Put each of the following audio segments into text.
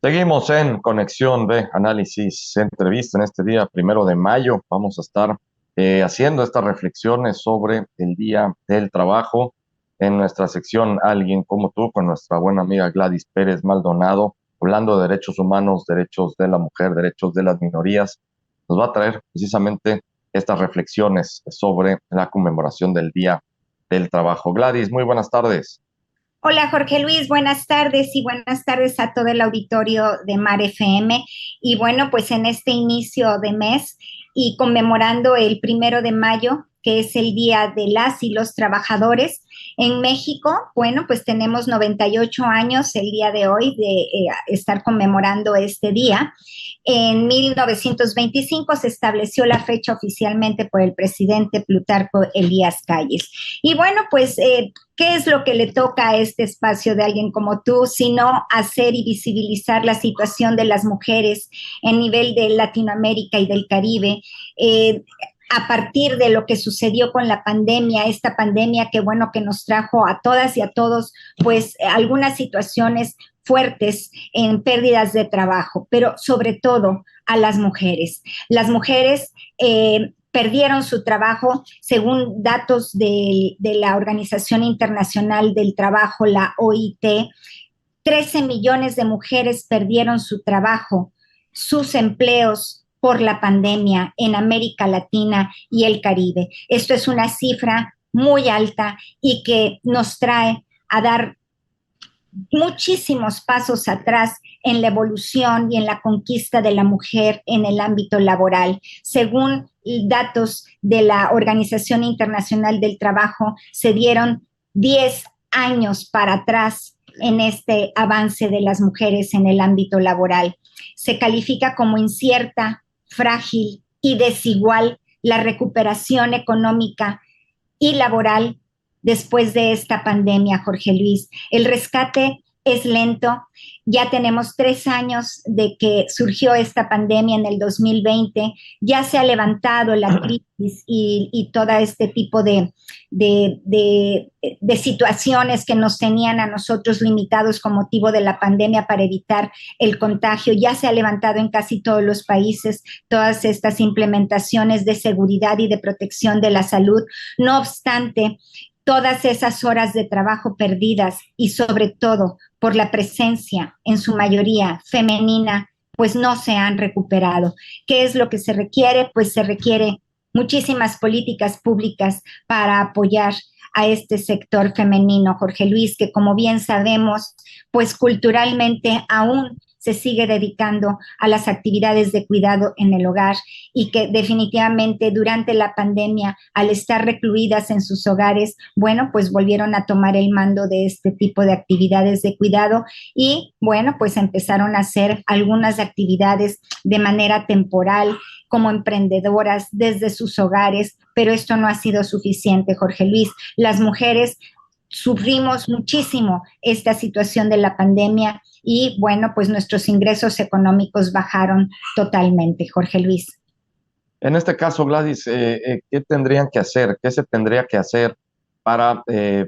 Seguimos en Conexión de Análisis Entrevista en este día, 1 de mayo. Vamos a estar haciendo estas reflexiones sobre el Día del Trabajo en nuestra sección Alguien como tú, con nuestra buena amiga Gladys Pérez Maldonado, hablando de derechos humanos, derechos de la mujer, derechos de las minorías. Nos va a traer precisamente estas reflexiones sobre la conmemoración del Día del Trabajo. Gladys, muy buenas tardes. Hola Jorge Luis, buenas tardes y buenas tardes a todo el auditorio de Mar FM. Y bueno, pues en este inicio de mes y conmemorando el 1 de mayo, que es el Día de las y los Trabajadores, en México, bueno, pues tenemos 98 años el día de hoy de estar conmemorando este día. En 1925 se estableció la fecha oficialmente por el presidente Plutarco Elías Calles. Y bueno, pues ¿qué es lo que le toca a este espacio de alguien como tú, sino hacer y visibilizar la situación de las mujeres en nivel de Latinoamérica y del Caribe? A partir de lo que sucedió con la pandemia, esta pandemia que bueno, que nos trajo a todas y a todos, pues algunas situaciones fuertes en pérdidas de trabajo, pero sobre todo a las mujeres. Las mujeres perdieron su trabajo, según datos de la Organización Internacional del Trabajo, la OIT. 13 millones de mujeres perdieron su trabajo, sus empleos por la pandemia en América Latina y el Caribe. Esto es una cifra muy alta y que nos trae a dar muchísimos pasos atrás en la evolución y en la conquista de la mujer en el ámbito laboral. Según datos de la Organización Internacional del Trabajo, se dieron 10 años para atrás en este avance de las mujeres en el ámbito laboral. Se califica como incierta, frágil y desigual la recuperación económica y laboral después de esta pandemia, Jorge Luis. El rescate es lento. Ya tenemos 3 años de que surgió esta pandemia en el 2020. Ya se ha levantado la crisis y todo este tipo de situaciones que nos tenían a nosotros limitados con motivo de la pandemia para evitar el contagio. Ya se ha levantado en casi todos los países todas estas implementaciones de seguridad y de protección de la salud. No obstante, todas esas horas de trabajo perdidas y sobre todo por la presencia en su mayoría femenina, pues no se han recuperado. ¿Qué es lo que se requiere? Pues se requiere muchísimas políticas públicas para apoyar a este sector femenino, Jorge Luis, que como bien sabemos, pues culturalmente aún se sigue dedicando a las actividades de cuidado en el hogar y que definitivamente durante la pandemia, al estar recluidas en sus hogares, bueno, pues volvieron a tomar el mando de este tipo de actividades de cuidado y bueno, pues empezaron a hacer algunas actividades de manera temporal como emprendedoras desde sus hogares, pero esto no ha sido suficiente, Jorge Luis. Las mujeres sufrimos muchísimo esta situación de la pandemia y bueno, pues nuestros ingresos económicos bajaron totalmente, Jorge Luis. En este caso, Gladys, ¿qué tendrían que hacer? ¿Qué se tendría que hacer para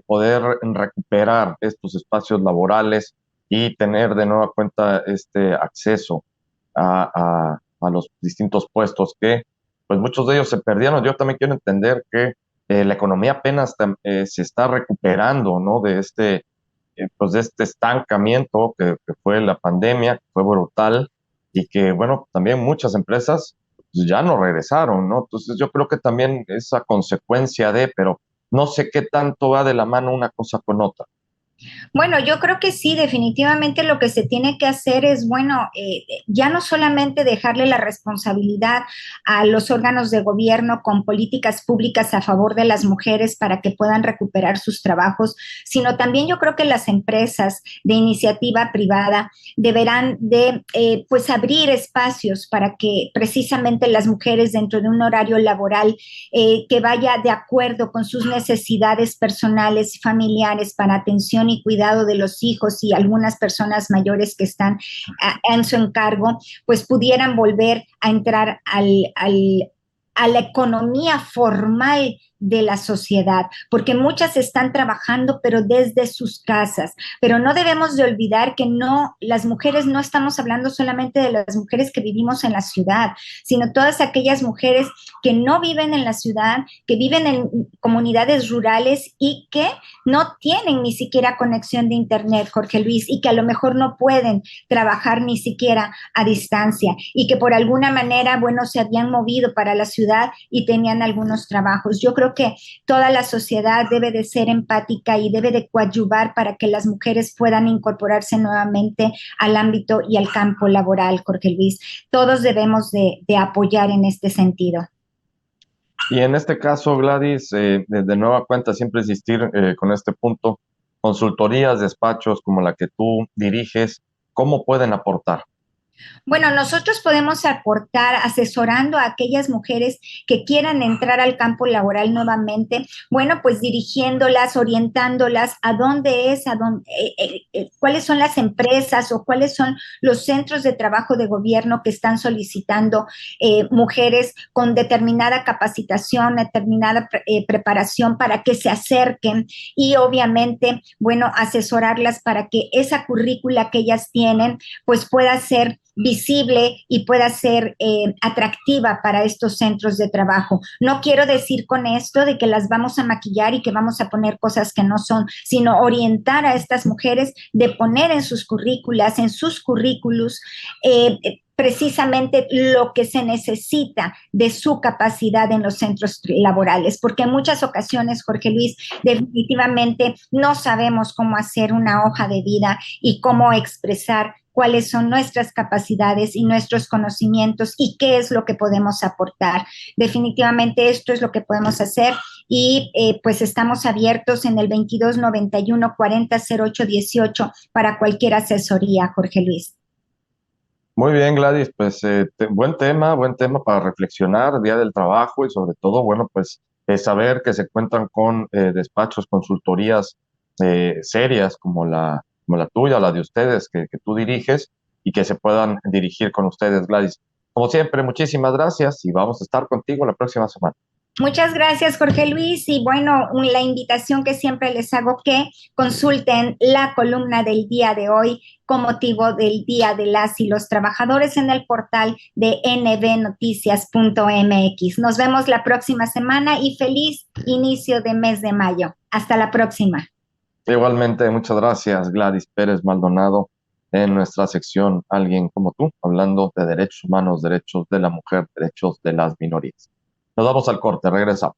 poder recuperar estos espacios laborales y tener de nueva cuenta este acceso a los distintos puestos que, pues muchos de ellos se perdieron? Yo también quiero entender que la economía apenas se está recuperando, ¿no? Pues de este estancamiento que fue la pandemia, que fue brutal y que, bueno, también muchas empresas pues, ya no regresaron, ¿no? Entonces yo creo que también esa consecuencia pero no sé qué tanto va de la mano una cosa con otra. Bueno, yo creo que sí, definitivamente lo que se tiene que hacer es, bueno, ya no solamente dejarle la responsabilidad a los órganos de gobierno con políticas públicas a favor de las mujeres para que puedan recuperar sus trabajos, sino también yo creo que las empresas de iniciativa privada deberán de, pues, abrir espacios para que precisamente las mujeres dentro de un horario laboral que vaya de acuerdo con sus necesidades personales y familiares para atención y cuidado de los hijos y algunas personas mayores que están en su encargo, pues pudieran volver a entrar a la economía formal de la sociedad, porque muchas están trabajando, pero desde sus casas. Pero no debemos de olvidar que no, las mujeres no estamos hablando solamente de las mujeres que vivimos en la ciudad, sino todas aquellas mujeres que no viven en la ciudad, que viven en comunidades rurales y que no tienen ni siquiera conexión de internet, Jorge Luis, y que a lo mejor no pueden trabajar ni siquiera a distancia y que por alguna manera, bueno, se habían movido para la ciudad y tenían algunos trabajos. Yo creo que toda la sociedad debe de ser empática y debe de coadyuvar para que las mujeres puedan incorporarse nuevamente al ámbito y al campo laboral, Jorge Luis. Todos debemos de apoyar en este sentido. Y en este caso, Gladys, de nueva cuenta, siempre insistir con este punto, consultorías, despachos como la que tú diriges, ¿cómo pueden aportar? Bueno, nosotros podemos aportar asesorando a aquellas mujeres que quieran entrar al campo laboral nuevamente, bueno, pues dirigiéndolas, orientándolas a dónde es, cuáles son las empresas o cuáles son los centros de trabajo de gobierno que están solicitando mujeres con determinada capacitación, determinada preparación para que se acerquen y obviamente, bueno, asesorarlas para que esa currícula que ellas tienen, pues pueda ser visible y pueda ser atractiva para estos centros de trabajo. No quiero decir con esto de que las vamos a maquillar y que vamos a poner cosas que no son, sino orientar a estas mujeres de poner en sus currículas, en sus currículos, precisamente lo que se necesita de su capacidad en los centros laborales, porque en muchas ocasiones, Jorge Luis, definitivamente no sabemos cómo hacer una hoja de vida y cómo expresar cuáles son nuestras capacidades y nuestros conocimientos y qué es lo que podemos aportar. Definitivamente esto es lo que podemos hacer y pues estamos abiertos en el 22 91 40 08 18 para cualquier asesoría, Jorge Luis. Muy bien, Gladys, pues buen tema para reflexionar, Día del Trabajo y sobre todo, bueno, pues saber que se cuentan con despachos, consultorías serias como la tuya, la de ustedes, que tú diriges y que se puedan dirigir con ustedes, Gladys. Como siempre, muchísimas gracias y vamos a estar contigo la próxima semana. Muchas gracias, Jorge Luis. Y bueno, la invitación que siempre les hago que consulten la columna del día de hoy con motivo del Día de las y los Trabajadores en el portal de nbnoticias.mx. Nos vemos la próxima semana y feliz inicio de mes de mayo. Hasta la próxima. Igualmente, muchas gracias, Gladys Pérez Maldonado, en nuestra sección Alguien como tú, hablando de derechos humanos, derechos de la mujer, derechos de las minorías. Nos vamos al corte, regresamos.